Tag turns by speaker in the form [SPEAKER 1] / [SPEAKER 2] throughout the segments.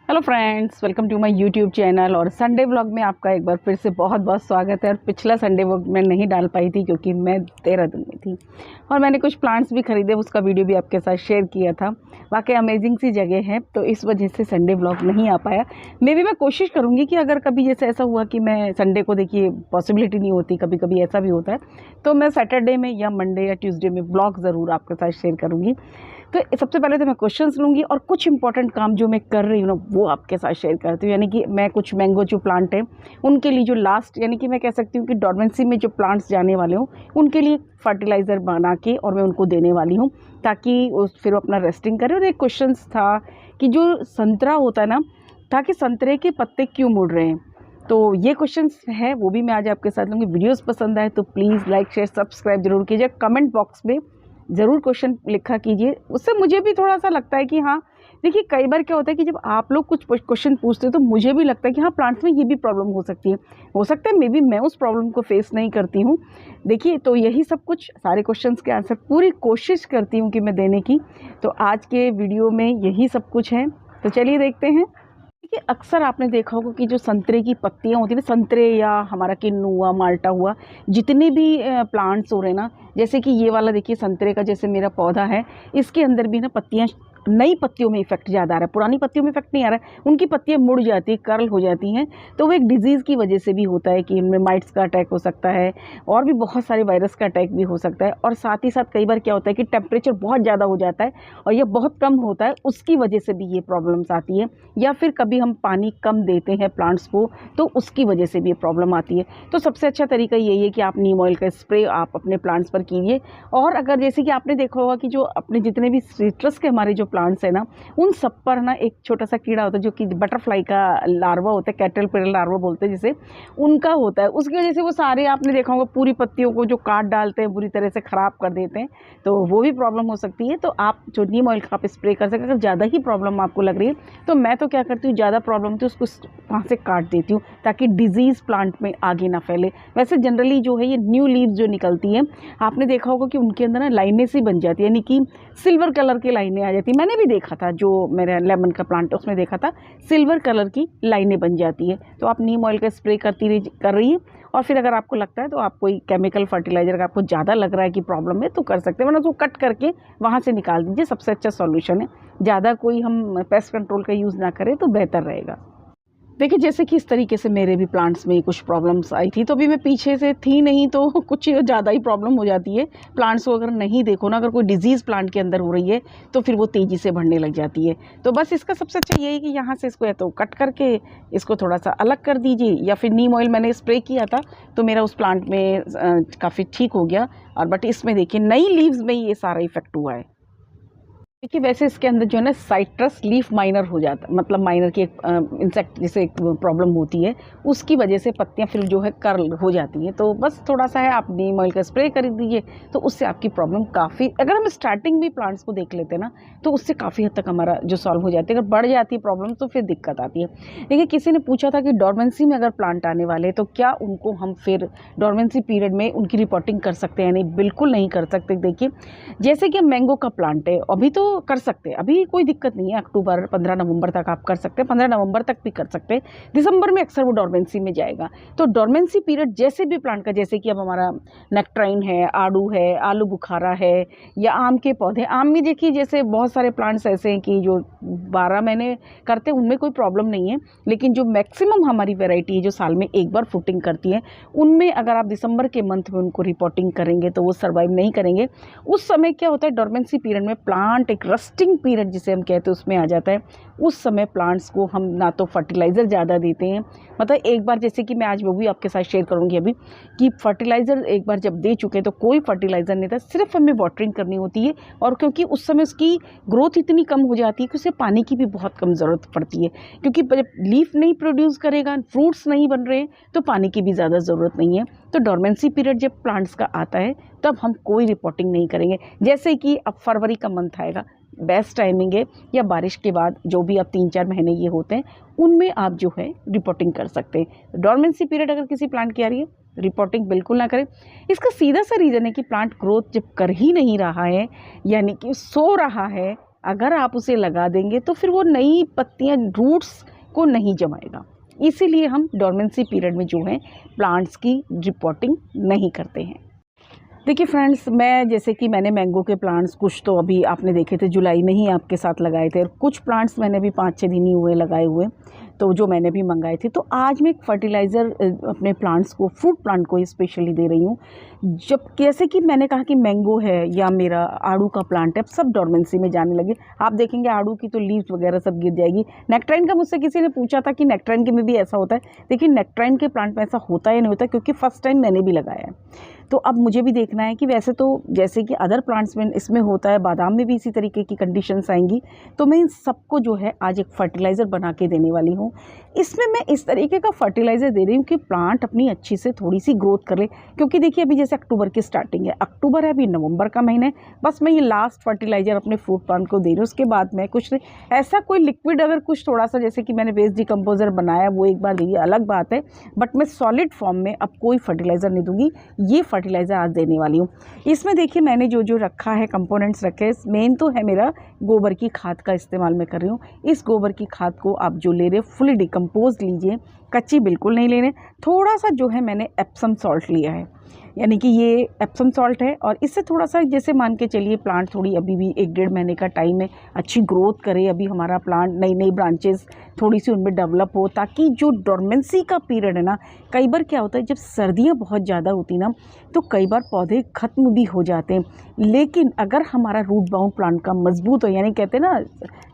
[SPEAKER 1] Hello friends, welcome to my YouTube channel. और Sunday vlog में आपका एक बार फिर से बहुत बहुत स्वागत है। और पिछला संडे व्लॉग मैं नहीं डाल पाई थी क्योंकि मैं देहरादून में थी और मैंने कुछ प्लांट्स भी ख़रीदे, उसका वीडियो भी आपके साथ शेयर किया था। वाकई अमेजिंग सी जगह है, तो इस वजह से संडे व्लॉग नहीं आ पाया। मैं कोशिश करूँगी कि अगर कभी जैसे ऐसा हुआ कि मैं संडे को, देखिए पॉसिबिलिटी नहीं होती, कभी कभी ऐसा भी होता है, तो मैं सैटरडे में या मंडे या ट्यूसडे में व्लॉग ज़रूर आपके साथ शेयर करूँगी। तो सबसे पहले तो मैं क्वेश्चंस लूँगी और कुछ इंपॉर्टेंट काम जो मैं कर रही हूँ ना वो आपके साथ शेयर करती हूँ। यानी कि मैं कुछ मैंगो जो प्लांट है उनके लिए जो लास्ट, यानी कि मैं कह सकती हूँ कि डॉर्मेंसी में जो प्लांट्स जाने वाले हों उनके लिए फर्टिलाइज़र बना के और मैं उनको देने वाली हूँ ताकि फिर वो अपना रेस्टिंग करें। और एक क्वेश्चन था कि जो संतरा होता है ना, ताकि संतरे के पत्ते क्यों मुड़ रहे हैं, तो ये क्वेश्चंस है, वो भी मैं आज आपके साथ लूँगी। वीडियोस पसंद आए तो प्लीज़ लाइक शेयर सब्सक्राइब जरूर कीजिए। कमेंट बॉक्स में ज़रूर क्वेश्चन लिखा कीजिए, उससे मुझे भी थोड़ा सा लगता है कि हाँ, देखिए कई बार क्या होता है कि जब आप लोग कुछ क्वेश्चन पूछते हो तो मुझे भी लगता है कि हाँ, प्लांट्स में ये भी प्रॉब्लम हो सकती है। हो सकता है मे बी मैं उस प्रॉब्लम को फेस नहीं करती हूँ। देखिए, तो यही सब कुछ, सारे क्वेश्चंस के आंसर पूरी कोशिश करती हूँ कि मैं देने की। तो आज के वीडियो में यही सब कुछ है, तो चलिए देखते हैं। देखिए, अक्सर आपने देखा होगा कि जो संतरे की पत्तियां होती हैं ना, संतरे या हमारा किन्नू हुआ, माल्टा हुआ, जितने भी प्लांट्स हो रहे हैं ना, जैसे कि ये वाला देखिए संतरे का जैसे मेरा पौधा है, इसके अंदर भी ना पत्तियां, नई पत्तियों में इफेक्ट ज़्यादा आ रहा है, पुरानी पत्तियों में इफेक्ट नहीं आ रहा है। उनकी पत्तियां मुड़ जाती है, कर्ल हो जाती हैं। तो वो एक डिजीज़ की वजह से भी होता है कि इनमें माइट्स का अटैक हो सकता है और भी बहुत सारे वायरस का अटैक भी हो सकता है। और साथ ही साथ कई बार क्या होता है कि टेम्परेचर बहुत ज़्यादा हो जाता है और यह बहुत कम होता है, उसकी वजह से भी ये प्रॉब्लम्स आती है। या फिर कभी हम पानी कम देते हैं प्लांट्स को, तो उसकी वजह से भी ये प्रॉब्लम आती है। तो सबसे अच्छा तरीका यही है कि आप नीम ऑयल का स्प्रे आप अपने प्लांट्स पर कीजिए। और अगर जैसे कि आपने देखा होगा कि जो अपने जितने भी सिट्रस के हमारे जो प्लांट्स हैं ना, उन सब पर ना एक छोटा सा कीड़ा होता है जो कि बटरफ्लाई का लार्वा होता है, कैटरपिलर लार्वा बोलते हैं जिसे, उनका होता है। उसकी वजह से वो सारे, आपने देखा होगा, पूरी पत्तियों को जो काट डालते हैं, बुरी तरह से ख़राब कर देते हैं, तो वो भी प्रॉब्लम हो सकती है। तो आप जो नीम ऑयल का आप स्प्रे कर सकते हैं। अगर ज़्यादा ही प्रॉब्लम आपको लग रही है तो मैं तो क्या करती हूँ, ज़्यादा प्रॉब्लम थी उसको वहाँ से काट देती हूँ ताकि डिजीज़ प्लांट में आगे ना फैले। वैसे जनरली जो है ये न्यू लीव्स जो निकलती हैं, आपने देखा होगा कि उनके अंदर ना लाइनें सी बन जाती है, यानी कि सिल्वर कलर की लाइनें आ जाती है। मैंने भी देखा था, जो मेरा लेमन का प्लांट है उसमें देखा था, सिल्वर कलर की लाइनें बन जाती है। तो आप नीम ऑयल का स्प्रे कर रही है। और फिर अगर आपको लगता है तो आप कोई केमिकल फर्टिलाइज़र का आपको ज़्यादा लग रहा है कि प्रॉब्लम है तो कर सकते हैं, वरना उसको कट करके वहाँ से निकाल दीजिए, सबसे अच्छा सॉल्यूशन है। ज़्यादा कोई हम पेस्ट कंट्रोल का यूज़ ना करें तो बेहतर रहेगा। देखिए, जैसे कि इस तरीके से मेरे भी प्लांट्स में कुछ प्रॉब्लम्स आई थी, तो अभी मैं पीछे से थी नहीं तो कुछ ज़्यादा ही प्रॉब्लम हो जाती है। प्लांट्स को अगर नहीं देखो ना, अगर कोई डिजीज़ प्लांट के अंदर हो रही है तो फिर वो तेज़ी से बढ़ने लग जाती है। तो बस इसका सबसे अच्छा यही है कि यहाँ से इसको या तो कट करके इसको थोड़ा सा अलग कर दीजिए, या फिर नीम ऑयल मैंने स्प्रे किया था तो मेरा उस प्लांट में काफ़ी ठीक हो गया। और बट इसमें देखिए नई लीव्स में ये सारा इफेक्ट हुआ है। देखिए, वैसे इसके अंदर जो है ना साइट्रस लीफ माइनर हो जाता है, मतलब माइनर की एक इंसेक्ट जैसे एक प्रॉब्लम होती है, उसकी वजह से पत्तियां फिर जो है कर्ल हो जाती हैं। तो बस थोड़ा सा है, आप नीम ऑयल का स्प्रे कर दीजिए तो उससे आपकी प्रॉब्लम काफ़ी, अगर हम स्टार्टिंग में प्लांट्स को देख लेते हैं ना तो उससे काफ़ी हद तक हमारा जो सॉल्व हो जाती है। अगर बढ़ जाती है प्रॉब्लम तो फिर दिक्कत आती है। देखिए, किसी ने पूछा था कि डॉर्मेंसी में अगर प्लांट आने वाले तो क्या उनको हम फिर डॉर्मेंसी पीरियड में उनकी रिपोर्टिंग कर सकते हैं? नहीं, बिल्कुल नहीं कर सकते। देखिए, जैसे कि मैंगो का प्लांट है, अभी तो कर सकते हैं, अभी कोई दिक्कत नहीं है। अक्टूबर 15 नवंबर तक आप कर सकते हैं, 15 नवंबर तक भी कर सकते हैं। दिसंबर में अक्सर वो डॉर्मेंसी में जाएगा। तो डॉर्मेंसी पीरियड जैसे भी प्लांट का, जैसे कि अब हमारा नेक्टाराइन है, आड़ू है, आलू बुखारा है, या आम के पौधे, आम में देखिए जैसे बहुत सारे प्लांट्स ऐसे हैं कि जो 12 महीने करते हैं, उनमें कोई प्रॉब्लम नहीं है। लेकिन जो मैक्सिमम हमारी वेराइटी है जो साल में एक बार फ्रूटिंग करती है, उनमें अगर आप दिसंबर के मंथ में उनको रिपोर्टिंग करेंगे तो वो सर्वाइव नहीं करेंगे। उस समय क्या होता है, डॉर्मेंसी पीरियड में प्लांट एक रस्टिंग पीरियड जिसे हम कहते हैं उसमें आ जाता है। उस समय प्लांट्स को हम ना तो फर्टिलाइज़र ज़्यादा देते हैं, मतलब एक बार, जैसे कि मैं आज वो भी आपके साथ शेयर करूंगी अभी, कि फर्टिलाइज़र एक बार जब दे चुके तो कोई फर्टिलाइज़र नहीं था, सिर्फ हमें वाटरिंग करनी होती है। और क्योंकि उस समय उसकी ग्रोथ इतनी कम हो जाती है कि उसे पानी की भी बहुत कम ज़रूरत पड़ती है, क्योंकि जब लीफ नहीं प्रोड्यूस करेगा, फ्रूट्स नहीं बन रहे, तो पानी की भी ज़्यादा ज़रूरत नहीं है। तो डॉर्मेंसी पीरियड जब प्लांट्स का आता है तब हम कोई रिपोर्टिंग नहीं करेंगे। जैसे कि अब फरवरी का मंथ आएगा, बेस्ट टाइमिंग है, या बारिश के बाद जो भी अब 3-4 महीने ये होते हैं उनमें आप जो है रिपोर्टिंग कर सकते हैं। डॉर्मेंसी पीरियड अगर किसी प्लांट की आ रही है, रिपोर्टिंग बिल्कुल ना करें। इसका सीधा सा रीज़न है कि प्लांट ग्रोथ जब कर ही नहीं रहा है, यानी कि सो रहा है, अगर आप उसे लगा देंगे तो फिर वो नई पत्तियाँ, रूट्स को नहीं जमाएगा। इसीलिए हम डोरमेंसी पीरियड में जो है प्लांट्स की रिपोर्टिंग नहीं करते हैं। देखिए फ्रेंड्स, मैं जैसे कि मैंने मैंगो के प्लांट्स कुछ तो अभी आपने देखे थे जुलाई में ही आपके साथ लगाए थे, और कुछ प्लांट्स मैंने भी 5-6 दिन ही हुए लगाए हुए, तो जो मैंने भी मंगाए थे। तो आज मैं एक फर्टिलाइज़र अपने प्लांट्स को, फ्रूट प्लांट को स्पेशली दे रही हूँ। जब जैसे कि मैंने कहा कि मैंगो है या मेरा आड़ू का प्लांट है, अब सब डोरमेंसी में जाने लगे। आप देखेंगे आड़ू की तो लीव्स वगैरह सब गिर जाएगी। नेक्ट्राइन का मुझसे किसी ने पूछा था कि नेक्ट्राइन के में भी ऐसा होता है, लेकिन नेक्ट्राइन के प्लांट में ऐसा होता या नहीं होता, क्योंकि फर्स्ट टाइम मैंने भी लगाया है। तो अब मुझे भी देखना है कि वैसे तो जैसे कि अदर प्लांट्स में इसमें होता है, बादाम में भी इसी तरीके की कंडीशंस आएंगी। तो मैं इन सबको जो है आज एक फर्टिलाइज़र बना के देने वाली हूँ। इसमें मैं इस तरीके का फर्टिलाइज़र दे रही हूँ कि प्लांट अपनी अच्छी से थोड़ी सी ग्रोथ कर ले, क्योंकि देखिए अभी जैसे अक्टूबर की स्टार्टिंग है, अक्टूबर है, अभी नवंबर का महीना है, बस मैं ये लास्ट फर्टिलाइज़र अपने फ्रूट प्लांट को दे रही हूँ। उसके बाद मैं कुछ ऐसा कोई लिक्विड, अगर कुछ थोड़ा सा जैसे कि मैंने वेस्ट डिकम्पोजर बनाया वो एक बार दी, अलग बात है, बट मैं सॉलिड फॉर्म में अब कोई फर्टिलाइज़र नहीं दूंगी। ये फर्टिलाइज़र आज देने वाली हूँ। इसमें देखिए मैंने जो जो रखा है, कंपोनेंट्स रखे हैं, मेन तो है मेरा गोबर की खाद का इस्तेमाल मैं कर रही हूँ। इस गोबर की खाद को आप जो ले रहे हो फुली डिकम्पोज लीजिए, कच्ची बिल्कुल नहीं लेने। थोड़ा सा जो है मैंने एप्सम सॉल्ट लिया है, यानी कि ये एप्सम सॉल्ट है, और इससे थोड़ा सा जैसे मान के चलिए प्लांट थोड़ी अभी भी 1-1.5 महीने का टाइम है, अच्छी ग्रोथ करे अभी हमारा प्लांट, नई नई ब्रांचेस थोड़ी सी उनमें डेवलप हो, ताकि जो डोरमेंसी का पीरियड है ना, कई बार क्या होता है जब सर्दियाँ बहुत ज़्यादा होती ना, तो कई बार पौधे ख़त्म भी हो जाते हैं। लेकिन अगर हमारा रूट बाउंड प्लांट का मजबूत हो, यानी कहते हैं ना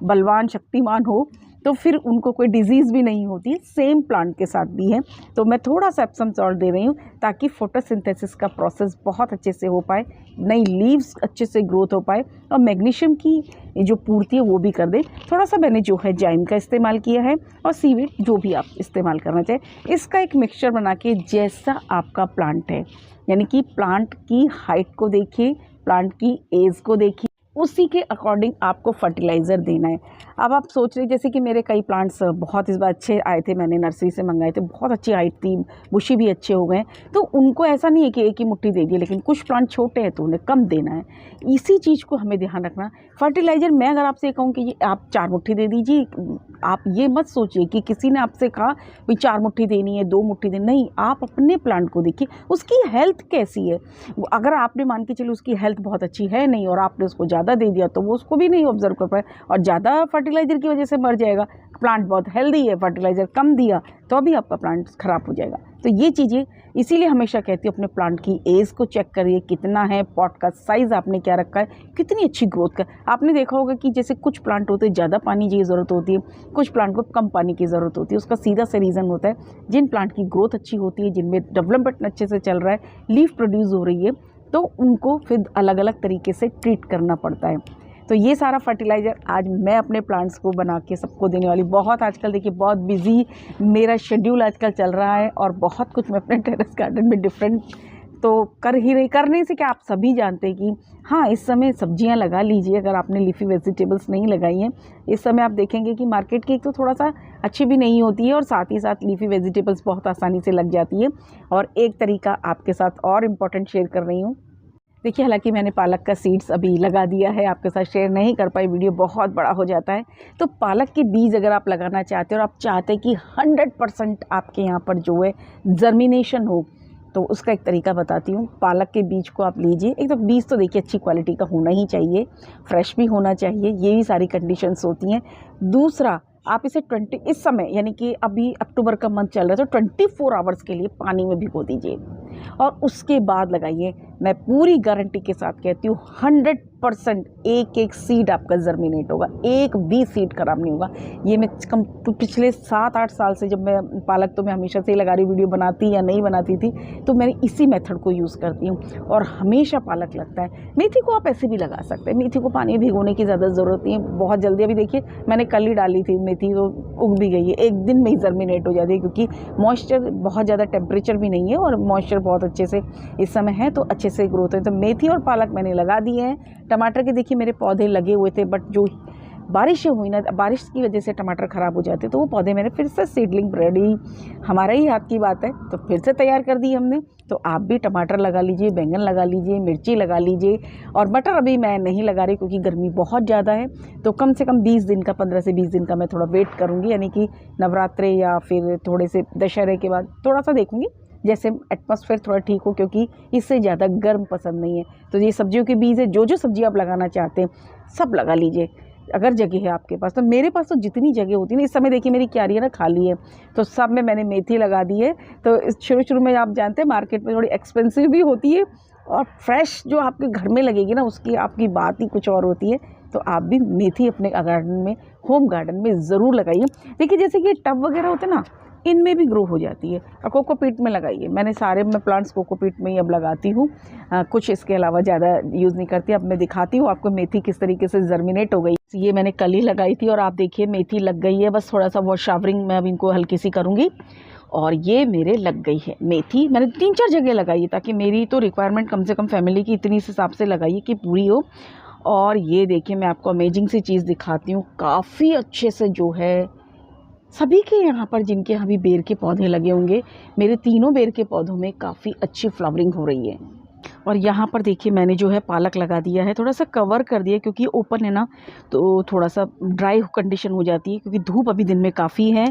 [SPEAKER 1] बलवान शक्तिमान हो, तो फिर उनको कोई डिजीज़ भी नहीं होती है। सेम प्लांट के साथ भी है। तो मैं थोड़ा सा एप्सम सॉल्ट दे रही हूँ ताकि फोटोसिंथेसिस का प्रोसेस बहुत अच्छे से हो पाए, नई लीव्स अच्छे से ग्रोथ हो पाए, और मैग्नीशियम की जो पूर्ति है वो भी कर दे। थोड़ा सा मैंने जो है जाइम का इस्तेमाल किया है, और सीवीड, जो भी आप इस्तेमाल करना चाहें। इसका एक मिक्सचर बना के जैसा आपका प्लांट है, यानी कि प्लांट की हाइट को देखिए, प्लांट की एज को देखिए, उसी के अकॉर्डिंग आपको फर्टिलाइज़र देना है। अब आप सोच रहे जैसे कि मेरे कई प्लांट्स बहुत इस बार अच्छे आए थे, मैंने नर्सरी से मंगाए थे, बहुत अच्छी हाइट थी, बुशी भी अच्छे हो गए, तो उनको ऐसा नहीं है कि एक ही मुट्ठी दे दी, लेकिन कुछ प्लांट छोटे हैं तो उन्हें कम देना है। इसी चीज़ को हमें ध्यान रखना। फर्टिलाइज़र मैं अगर आपसे कहूँ कि ये आप 4 मुट्ठी दे दीजिए, आप ये मत सोचिए कि किसी ने आपसे कहा भाई 4 मुट्ठी देनी है, 2 मुट्ठी देनी, नहीं। आप अपने प्लांट को देखिए, उसकी हेल्थ कैसी है। अगर आपने मान के चलिए उसकी हेल्थ बहुत अच्छी है नहीं, और आपने उसको ज़्यादा दे दिया, तो वो उसको भी नहीं ऑब्जर्व कर पाए, और ज़्यादा फर्टिलाइज़र की वजह से मर जाएगा। प्लांट बहुत हेल्दी है, फर्टिलाइज़र कम दिया तो अभी आपका प्लांट ख़राब हो जाएगा। तो ये चीज़ें इसीलिए हमेशा कहती हूँ, अपने प्लांट की एज को चेक करिए, कितना है, पॉट का साइज़ आपने क्या रखा है, कितनी अच्छी ग्रोथ का। आपने देखा होगा कि जैसे कुछ प्लांट होते हैं ज़्यादा पानी की ज़रूरत होती है, कुछ प्लांट को कम पानी की ज़रूरत होती है। उसका सीधा सा रीज़न होता है, जिन प्लांट की ग्रोथ अच्छी होती है, जिनमें डेवलपमेंट अच्छे से चल रहा है, लीफ प्रोड्यूस हो रही है, तो उनको फिर अलग अलग तरीके से ट्रीट करना पड़ता है। तो ये सारा फर्टिलाइज़र आज मैं अपने प्लांट्स को बना के सबको देने वाली। बहुत आजकल देखिए बहुत बिजी मेरा शेड्यूल आजकल चल रहा है, और बहुत कुछ मैं अपने टेरेस गार्डन में डिफरेंट तो करने से क्या, आप सभी जानते हैं कि हाँ, इस समय सब्जियां लगा लीजिए अगर आपने लीफी वेजिटेबल्स नहीं लगाई हैं। इस समय आप देखेंगे कि मार्केट की एक तो थोड़ा सा अच्छी भी नहीं होती है, और साथ ही साथ लीफी वेजिटेबल्स बहुत आसानी से लग जाती है। और एक तरीका आपके साथ और इम्पॉर्टेंट शेयर कर रही हूँ। देखिए, हालांकि मैंने पालक का सीड्स अभी लगा दिया है, आपके साथ शेयर नहीं कर पाई, वीडियो बहुत बड़ा हो जाता है। तो पालक के बीज अगर आप लगाना चाहते हो और आप चाहते हैं कि 100% आपके यहाँ पर जो है जर्मिनेशन हो, तो उसका एक तरीका बताती हूँ। पालक के बीज को आप लीजिए, एक तो बीज तो देखिए अच्छी क्वालिटी का होना ही चाहिए, फ्रेश भी होना चाहिए, ये भी सारी कंडीशंस होती हैं। दूसरा, आप इसे 20 इस समय यानी कि अभी अक्टूबर का मंथ चल रहा है, तो 24 आवर्स के लिए पानी में भिगो दीजिए और उसके बाद लगाइए। मैं पूरी गारंटी के साथ कहती हूँ 100% एक एक सीड आपका जर्मिनेट होगा, एक भी सीड खराब नहीं होगा। ये मैं पिछले 7-8 साल से, जब मैं पालक तो मैं हमेशा से लगा रही, वीडियो बनाती या नहीं बनाती थी, तो मैंने इसी मेथड को यूज़ करती हूँ और हमेशा पालक लगता है। मेथी को आप ऐसे भी लगा सकते हैं, मेथी को पानी में भिगोने की ज़्यादा ज़रूरत नहीं है, बहुत जल्दी। अभी देखिए मैंने कल ही डाली थी मेथी, तो उग भी गई है, एक दिन में ही जर्मिनेट हो जाती है, क्योंकि मॉइस्चर बहुत ज़्यादा टेम्परेचर भी नहीं है और मॉइस्चर बहुत अच्छे से इस समय है, तो अच्छे से ग्रोथ है। तो मेथी और पालक मैंने लगा दिए हैं। टमाटर के देखिए मेरे पौधे लगे हुए थे, बट जो बारिशें हुई ना, बारिश की वजह से टमाटर ख़राब हो जाते, तो वो पौधे मैंने फिर से सीडलिंग रेडी, हमारा ही हाथ की बात है, तो फिर से तैयार कर दी हमने। तो आप भी टमाटर लगा लीजिए, बैंगन लगा लीजिए, मिर्ची लगा लीजिए। और मटर अभी मैं नहीं लगा रही क्योंकि गर्मी बहुत ज़्यादा है, तो कम से कम 20 दिन का, 15 से 20 दिन का मैं थोड़ा वेट करूँगी, यानी कि नवरात्रे या फिर थोड़े से दशहरे के बाद थोड़ा सा देखूँगी, जैसे एटमॉस्फेयर थोड़ा ठीक हो, क्योंकि इससे ज़्यादा गर्म पसंद नहीं है। तो ये सब्जियों के बीज है, जो जो सब्जी आप लगाना चाहते हैं सब लगा लीजिए, अगर जगह है आपके पास। तो मेरे पास तो जितनी जगह होती है ना, इस समय देखिए मेरी क्यारी है ना खाली है, तो सब में मैंने मेथी लगा दी है। तो शुरू में आप जानते हैं मार्केट में थोड़ी एक्सपेंसिव भी होती है, और फ्रेश जो आपके घर में लगेगी ना, उसकी आपकी बात ही कुछ और होती है। तो आप भी मेथी अपने गार्डन में, होम गार्डन में ज़रूर लगाइए। देखिए जैसे कि टब वगैरह होते हैं ना, इनमें भी ग्रो हो जाती है, और कोकोपीट में लगाइए। मैंने सारे मैं प्लांट्स कोकोपीट में ही अब लगाती हूँ, कुछ इसके अलावा ज़्यादा यूज़ नहीं करती। अब मैं दिखाती हूँ आपको मेथी किस तरीके से जर्मिनेट हो गई। ये मैंने कल ही लगाई थी और आप देखिए मेथी लग गई है। बस थोड़ा सा वॉश शावरिंग मैं अब इनको हल्की सी करूँगी, और ये मेरे लग गई है मेथी। मैंने 3-4 जगह लगाई है, ताकि मेरी तो रिक्वायरमेंट कम से कम फैमिली की इतनी इस हिसाब से लगाइए कि पूरी हो। और ये देखिए मैं आपको अमेजिंग सी चीज़ दिखाती हूँ, काफ़ी अच्छे से जो है सभी के यहाँ पर जिनके यहाँ भी बेर के पौधे लगे होंगे, मेरे तीनों बेर के पौधों में काफ़ी अच्छी फ्लावरिंग हो रही है। और यहाँ पर देखिए मैंने जो है पालक लगा दिया है, थोड़ा सा कवर कर दिया क्योंकि ओपन है ना, तो थोड़ा सा ड्राई कंडीशन हो जाती है, क्योंकि धूप अभी दिन में काफ़ी है।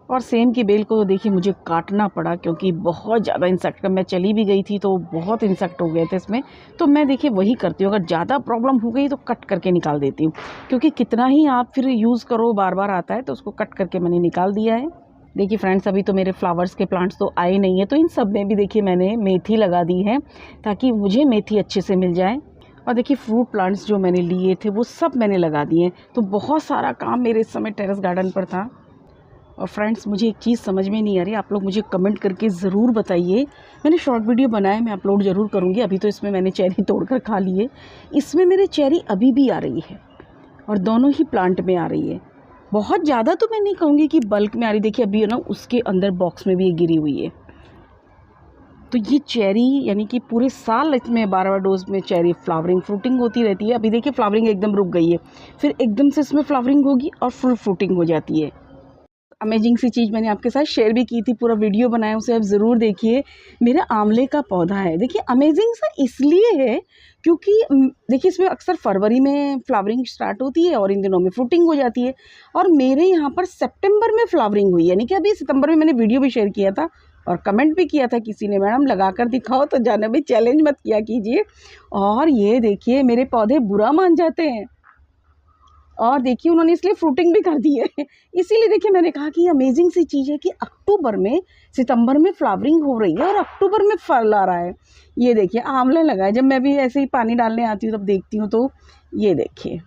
[SPEAKER 1] और सेम की बेल को तो देखिए मुझे काटना पड़ा, क्योंकि बहुत ज़्यादा इंसेक्ट, मैं चली भी गई थी तो बहुत इंसेक्ट हो गए थे इसमें। तो मैं देखिए वही करती हूँ, अगर ज़्यादा प्रॉब्लम हो गई तो कट करके निकाल देती हूँ, क्योंकि कितना ही आप फिर यूज़ करो, बार बार आता है, तो उसको कट करके मैंने निकाल दिया है। देखिए फ्रेंड्स, अभी तो मेरे फ्लावर्स के प्लांट्स तो आए नहीं है, तो इन सब में भी देखिए मैंने मेथी लगा दी है, ताकि मुझे मेथी अच्छे से मिल जाए। और देखिए फ्रूट प्लांट्स जो मैंने लिए थे वो सब मैंने लगा दिए। तो बहुत सारा काम मेरे इस समय टेरेस गार्डन पर था। और फ्रेंड्स, मुझे एक चीज़ समझ में नहीं आ रही, आप लोग मुझे कमेंट करके ज़रूर बताइए। मैंने शॉर्ट वीडियो बनाया, मैं अपलोड ज़रूर करूँगी। अभी तो इसमें मैंने चेरी तोड़कर खा ली है, इसमें मेरे चेरी अभी भी आ रही है, और दोनों ही प्लांट में आ रही है। बहुत ज़्यादा तो मैं नहीं कहूँगी कि बल्क में आ रही, देखिए अभी है ना उसके अंदर बॉक्स में भी ये गिरी हुई है। तो ये चेरी यानी कि पूरे साल इसमें 12 डोज में चेरी फ्लावरिंग फ्रूटिंग होती रहती है। अभी देखिए फ्लावरिंग एकदम रुक गई है, फिर एकदम से इसमें फ्लावरिंग होगी और फुल फ्रूटिंग हो जाती है। अमेजिंग सी चीज़ मैंने आपके साथ शेयर भी की थी, पूरा वीडियो बनाया, उसे आप ज़रूर देखिए। मेरा आंवले का पौधा है, देखिए अमेजिंग सा इसलिए है क्योंकि देखिए इसमें अक्सर फरवरी में फ्लावरिंग स्टार्ट होती है और इन दिनों में फ्रूटिंग हो जाती है, और मेरे यहाँ पर सितंबर में फ्लावरिंग हुई, यानी कि अभी सितंबर में मैंने वीडियो भी शेयर किया था और कमेंट भी किया था किसी ने, मैडम लगा कर दिखाओ, तो जाने भी चैलेंज मत किया कीजिए। और ये देखिए मेरे पौधे बुरा मान जाते हैं, और देखिए उन्होंने इसलिए फ्रूटिंग भी कर दी है। इसीलिए देखिए मैंने कहा कि ये अमेजिंग सी चीज़ है कि अक्टूबर में, सितंबर में फ्लावरिंग हो रही है और अक्टूबर में फल आ रहा है। ये देखिए आंवला लगा है, जब मैं भी ऐसे ही पानी डालने आती हूँ तब देखती हूँ, तो ये देखिए।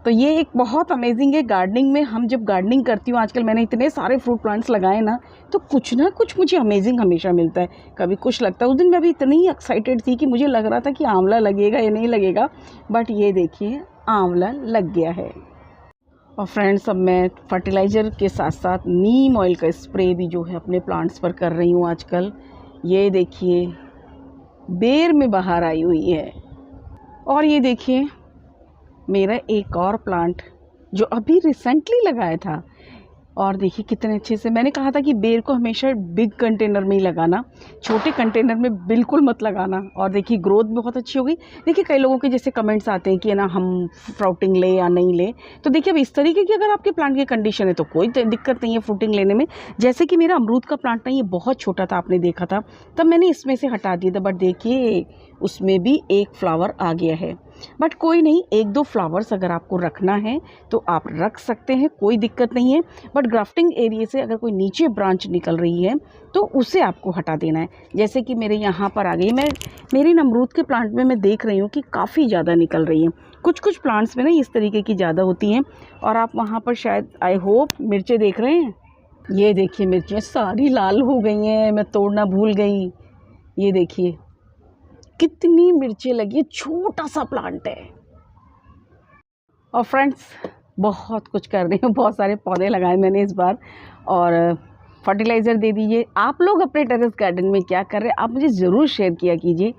[SPEAKER 1] तो ये एक बहुत अमेजिंग है गार्डनिंग में। हम जब गार्डनिंग करती हूँ, आजकल मैंने इतने सारे फ्रूट प्लांट्स लगाए ना, तो कुछ ना कुछ मुझे अमेजिंग हमेशा मिलता है। कभी कुछ लगता है, उस दिन मैं भी इतनी ही एक्साइटेड थी कि मुझे लग रहा था कि आंवला लगेगा या नहीं लगेगा, बट ये देखिए आंवला लग गया है। और फ्रेंड्स, अब मैं फर्टिलाइज़र के साथ साथ नीम ऑयल का स्प्रे भी जो है अपने प्लांट्स पर कर रही हूँ आजकल। ये देखिए बेर में बाहर आई हुई है। और ये देखिए मेरा एक और प्लांट जो अभी रिसेंटली लगाया था, और देखिए कितने अच्छे से, मैंने कहा था कि बेर को हमेशा बिग कंटेनर में ही लगाना, छोटे कंटेनर में बिल्कुल मत लगाना। और देखिए ग्रोथ बहुत अच्छी हो गई। देखिए कई लोगों के जैसे कमेंट्स आते हैं कि है ना हम फ्रूटिंग ले या नहीं ले, तो देखिए अब इस तरीके की अगर आपके प्लांट की कंडीशन है तो कोई दिक्कत नहीं है फ्रूटिंग लेने में। जैसे कि मेरा अमरूद का प्लांट ना, ये बहुत छोटा था, आपने देखा था, तब मैंने इसमें से हटा दिया था, बट देखिए उसमें भी एक फ्लावर आ गया है। बट कोई नहीं, 1-2 फ्लावर्स अगर आपको रखना है तो आप रख सकते हैं, कोई दिक्कत नहीं है। बट ग्राफ्टिंग एरिया से अगर कोई नीचे ब्रांच निकल रही है तो उसे आपको हटा देना है। जैसे कि मेरे यहाँ पर आ गई, मेरी अमरूद के प्लांट में मैं देख रही हूँ कि काफ़ी ज़्यादा निकल रही है। कुछ प्लांट्स में ना इस तरीके की ज़्यादा होती हैं, और आप वहाँ पर शायद आई होप मिर्चें देख रहे हैं। ये देखिए मिर्चें सारी लाल हो गई हैं, मैं तोड़ना भूल गई। ये देखिए कितनी मिर्चें लगी है, छोटा सा प्लांट है। और फ्रेंड्स, बहुत कुछ कर रही हूँ, बहुत सारे पौधे लगाए मैंने इस बार, और फर्टिलाइज़र दे दीजिए। आप लोग अपने टेरेस गार्डन में क्या कर रहे हैं, आप मुझे ज़रूर शेयर किया कीजिए।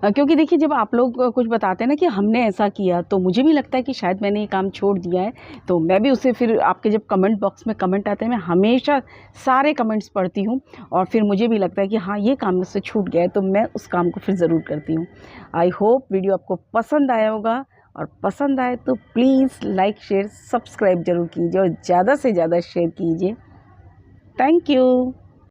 [SPEAKER 1] क्योंकि देखिए, जब आप लोग कुछ बताते हैं ना कि हमने ऐसा किया, तो मुझे भी लगता है कि शायद मैंने ये काम छोड़ दिया है। तो मैं भी उसे फिर आपके जब कमेंट बॉक्स में कमेंट आते हैं, मैं हमेशा सारे कमेंट्स पढ़ती हूँ और फिर मुझे भी लगता है कि हाँ, ये काम मुझसे छूट गया है, तो मैं उस काम को फिर ज़रूर करती हूँ। आई होप वीडियो आपको पसंद आया होगा, और पसंद आए तो प्लीज़ लाइक, शेयर, सब्सक्राइब ज़रूर कीजिए और ज़्यादा से ज़्यादा शेयर कीजिए। Thank you.